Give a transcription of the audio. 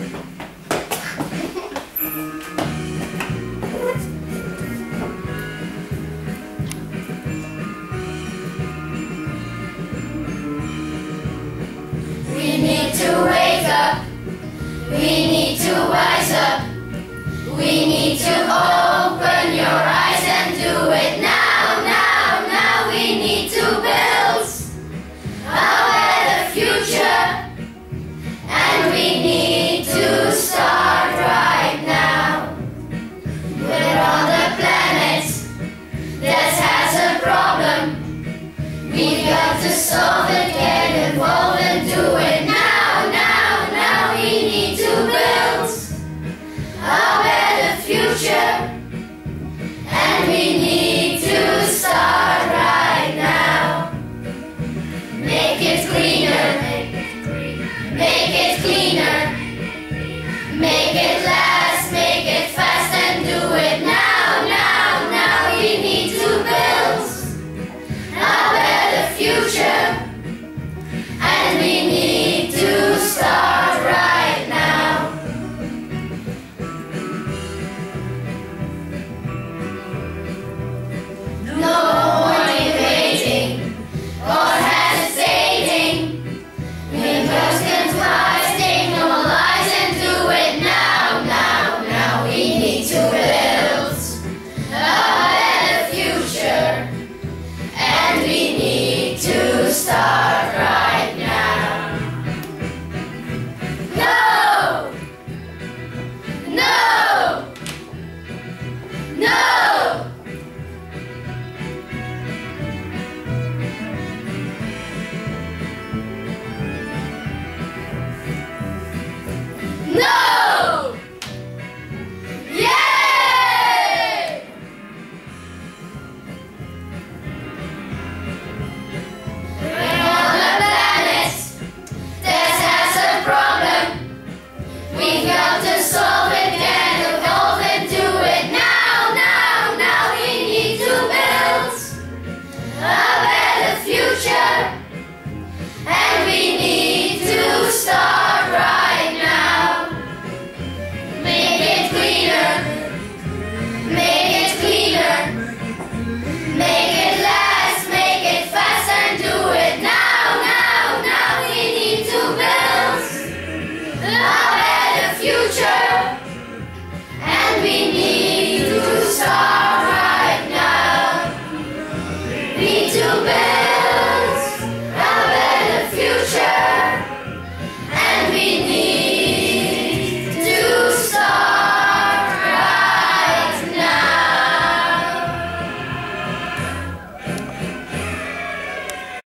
We need to wake up. We need to wise up. We need to open your eyes and do it now, now, now. We need to build a better future, and we need to start right now. We're on the planet that has a problem. We've got to solve it, get involved and do it now, now, now. We need to build a better future, and we need to start right now. Make it cleaner, make it cleaner, make it